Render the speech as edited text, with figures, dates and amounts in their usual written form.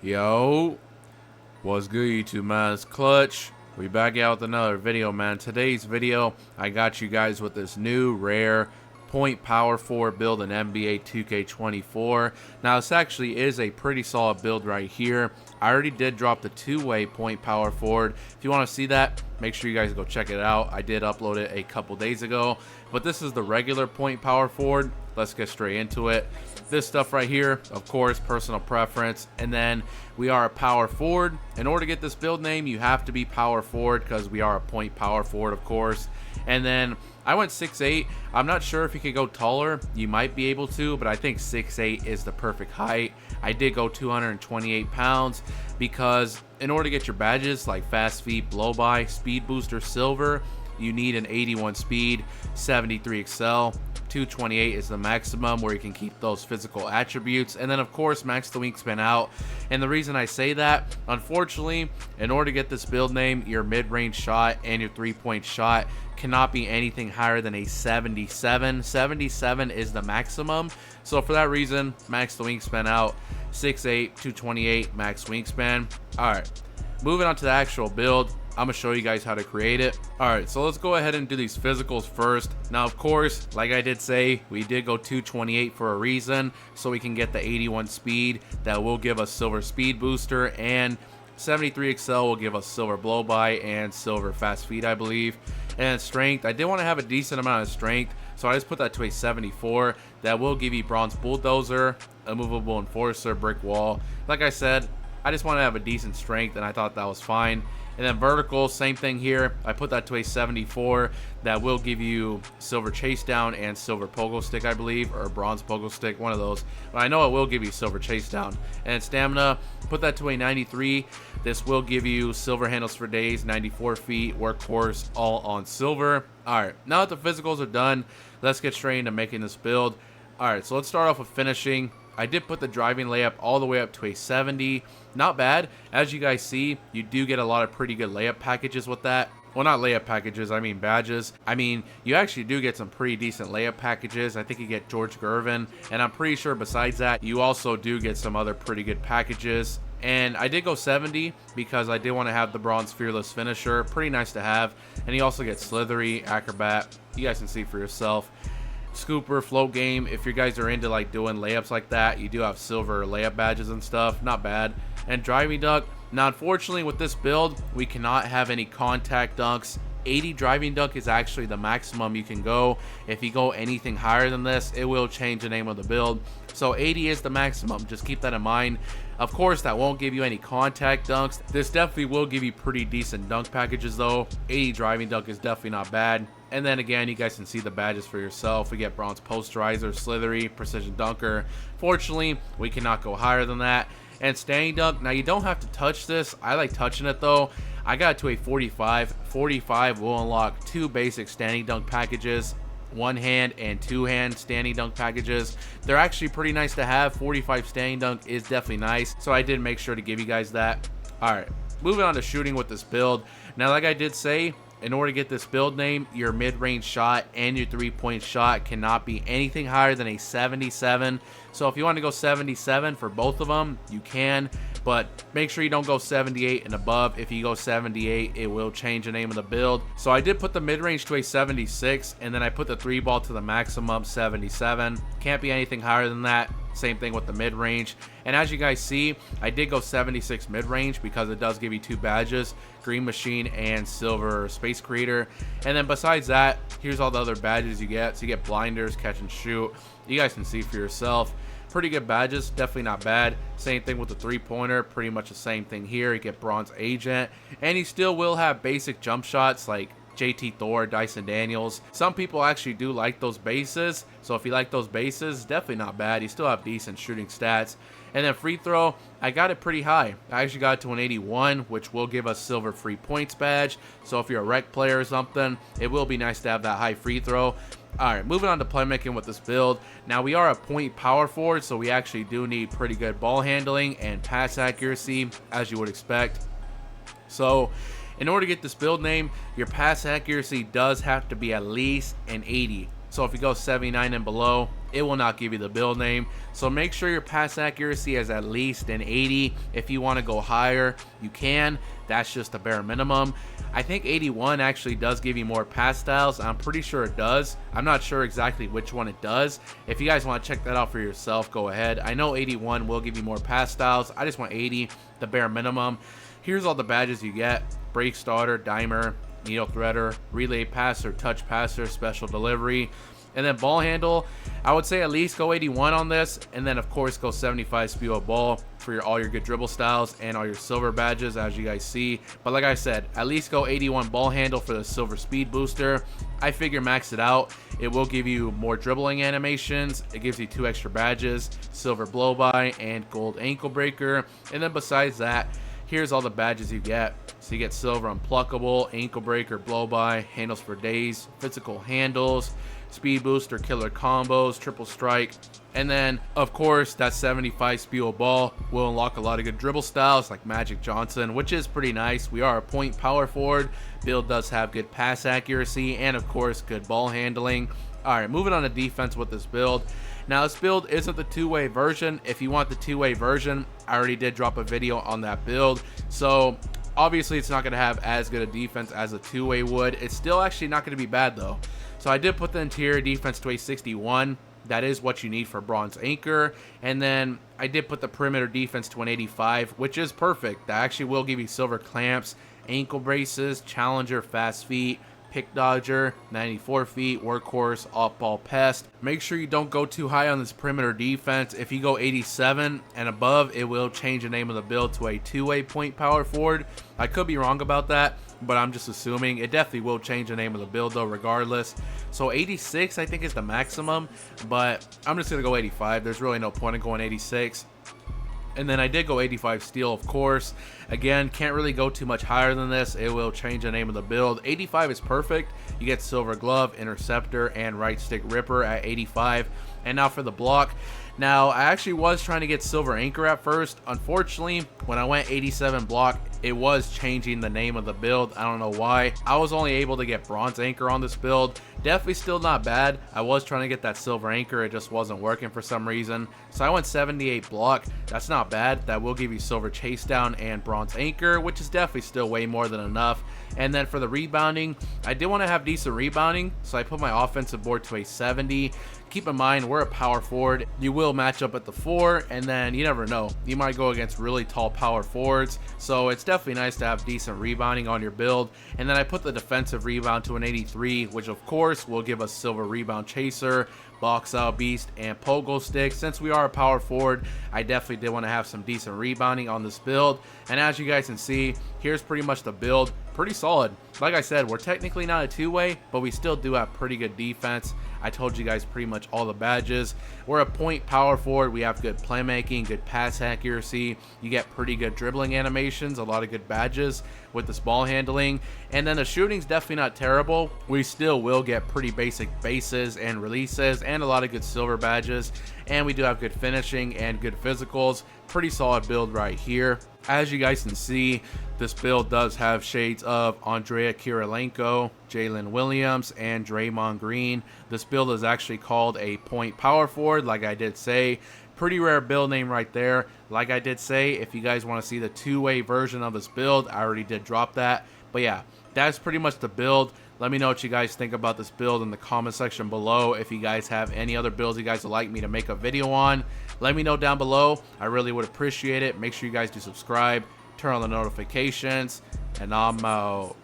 Yo, what's good YouTube, man? It's Clutch. We back out with another video, man. Today's video, I got you guys with this new rare point power forward build in NBA 2K24. Now, this actually is a pretty solid build right here. I already did drop the two-way point power forward. If you want to see that, make sure you guys go check it out. I did upload it a couple days ago, but this is the regular point power forward. Let's get straight into it. This stuff right here, of course, personal preference, and then we are a power forward. In order to get this build name, you have to be power forward because we are a point power forward, of course. And then I went 6'8". I'm not sure if you could go taller. You might be able to, but I think 6'8" is the perfect height. I did go 228 pounds because in order to get your badges like fast feet, blow by, speed booster, silver, you need an 81 speed, 73 XL. 228 is the maximum where you can keep those physical attributes, and then of course max the wingspan out. And the reason I say that, unfortunately, in order to get this build name, your mid-range shot and your three-point shot cannot be anything higher than a 77. 77 is the maximum, so for that reason, max the wingspan out. 6'8", 228 max wingspan. All right, moving on to the actual build. I'm gonna show you guys how to create it. All right, so let's go ahead and do these physicals first. Now, of course, like I did say, we did go 228 for a reason, so we can get the 81 speed. That will give us silver speed booster, and 73 XL will give us silver blow by and silver fast feet, I believe. And strength, I did want to have a decent amount of strength, so I just put that to a 74. That will give you bronze bulldozer, immovable enforcer, brick wall. Like I said, I just want to have a decent strength, and I thought that was fine. And then vertical, same thing here. I put that to a 74. That will give you silver chase down and silver pogo stick, I believe, or bronze pogo stick, one of those. But I know it will give you silver chase down. And stamina, put that to a 93. This will give you silver handles for days, 94 feet, workhorse, all on silver. All right, now that the physicals are done, let's get straight into making this build. All right, so let's start off with finishing. I did put the driving layup all the way up to a 70. Not bad. As you guys see, you do get a lot of pretty good layup packages with that. Well, not layup packages, I mean badges. I mean, you actually do get some pretty decent layup packages. I think you get George Gervin, and I'm pretty sure besides that, you also do get some other pretty good packages. And I did go 70 because I did want to have the bronze fearless finisher. Pretty nice to have. And you also get slithery, acrobat. You guys can see for yourself. Scooper, float game, if you guys are into like doing layups like that, you do have silver layup badges and stuff, not bad. And driving dunk, now unfortunately with this build, we cannot have any contact dunks. 80 driving dunk is actually the maximum you can go. If you go anything higher than this, it will change the name of the build. So 80 is the maximum, just keep that in mind. Of course, that won't give you any contact dunks. This definitely will give you pretty decent dunk packages though. 80 driving dunk is definitely not bad. And then again, you guys can see the badges for yourself. We get bronze posterizer, slithery, precision dunker. Fortunately, we cannot go higher than that. And standing dunk, now you don't have to touch this. I like touching it though. I got it to a 45. 45 will unlock two basic standing dunk packages. One hand and two hand standing dunk packages. They're actually pretty nice to have. 45 standing dunk is definitely nice, so I did make sure to give you guys that. All right, moving on to shooting with this build. Now, like I did say, in order to get this build name, your mid-range shot and your three-point shot cannot be anything higher than a 77. So if you want to go 77 for both of them, you can, but make sure you don't go 78 and above. If you go 78, it will change the name of the build. So I did put the mid-range to a 76, and then I put the three ball to the maximum 77. Can't be anything higher than that. Same thing with the mid-range. And as you guys see, I did go 76 mid-range because it does give you two badges, green machine and silver space creator. And then besides that, here's all the other badges you get. So you get blinders, catch and shoot. You guys can see for yourself. Pretty good badges, definitely not bad. Same thing with the three-pointer, pretty much the same thing here. You get bronze agent, and you still will have basic jump shots like JT Thor, Dyson Daniels. Some people actually do like those bases, so if you like those bases, definitely not bad. You still have decent shooting stats. And then free throw, I got it pretty high. I actually got it to an 81, which will give us silver free points badge. So if you're a rec player or something, it will be nice to have that high free throw. All right, moving on to playmaking with this build. Now, we are a point power forward, so we actually do need pretty good ball handling and pass accuracy, as you would expect. So in order to get this build name, your pass accuracy does have to be at least an 80. So if you go 79 and below, it will not give you the build name. So make sure your pass accuracy is at least an 80. If you want to go higher, you can. That's just the bare minimum. I think 81 actually does give you more pass styles. I'm pretty sure it does. I'm not sure exactly which one it does. If you guys want to check that out for yourself, go ahead. I know 81 will give you more pass styles. I just want 80, the bare minimum. Here's all the badges you get: break starter, dimer, needle threader, relay passer, touch passer, special delivery. And then ball handle, I would say at least go 81 on this, and then of course go 75 speed of ball for all your good dribble styles and all your silver badges, as you guys see. But like I said, at least go 81 ball handle for the silver speed booster. I figure max it out. It will give you more dribbling animations. It gives you 2 extra badges: silver blow by and gold ankle breaker. And then besides that, here's all the badges you get. So you get silver unpluckable, ankle breaker, blow by, handles for days, physical handles, speed booster, killer combos, triple strike. And then of course that 75 speed ball will unlock a lot of good dribble styles like Magic Johnson, which is pretty nice. We are a point power forward. Build does have good pass accuracy and of course good ball handling. Alright, moving on to defense with this build. Now this build isn't the two-way version. If you want the two-way version, I already did drop a video on that build. So obviously it's not going to have as good a defense as a two-way would. It's still actually not going to be bad though. So I did put the interior defense to a 61. That is what you need for bronze anchor. And then I did put the perimeter defense to an 85, which is perfect. That actually will give you silver clamps, ankle braces, challenger, fast feet, pick dodger, 94 feet, workhorse, off ball pest. Make sure you don't go too high on this perimeter defense. If you go 87 and above, it will change the name of the build to a two-way point power forward. I could be wrong about that, but I'm just assuming. It definitely will change the name of the build though regardless. So 86 I think is the maximum, but I'm just gonna go 85. There's really no point in going 86. And then I did go 85 steel, of course. Again, can't really go too much higher than this. It will change the name of the build. 85 is perfect. You get silver glove, interceptor, and right stick ripper at 85. And now for the block. Now, I actually was trying to get silver anchor at first. Unfortunately, when I went 87 block, it was changing the name of the build. I don't know why. I was only able to get bronze anchor on this build. Definitely still not bad. I was trying to get that silver anchor. It just wasn't working for some reason. So I went 78 block. That's not bad. That will give you silver chase down and bronze anchor, which is definitely still way more than enough. And then for the rebounding, I did want to have decent rebounding, so I put my offensive board to a 70. Keep in mind, we're a power forward. You will match up at the 4, and then you never know. You might go against really tall power forwards, so it's definitely nice to have decent rebounding on your build. And then I put the defensive rebound to an 83, which of course will give us silver rebound chaser, box out beast, and pogo stick. Since we are a power forward, I definitely did want to have some decent rebounding on this build. And as you guys can see, here's pretty much the build. Pretty solid. Like I said, we're technically not a two-way, but we still do have pretty good defense. I told you guys pretty much all the badges. We're a point power forward. We have good playmaking, good pass accuracy. You get pretty good dribbling animations, a lot of good badges with this ball handling. And then the shooting's definitely not terrible. We still will get pretty basic bases and releases and a lot of good silver badges. And we do have good finishing and good physicals. Pretty solid build right here. As you guys can see, this build does have shades of Andrea Kirilenko, Jalen Williams, and Draymond Green. This build is actually called a point power forward, like I did say. Pretty rare build name right there. Like I did say, if you guys want to see the two-way version of this build, I already did drop that. But yeah, that's pretty much the build. Let me know what you guys think about this build in the comment section below. If you guys have any other builds you guys would like me to make a video on, let me know down below. I really would appreciate it. Make sure you guys do subscribe, turn on the notifications, and I'm out.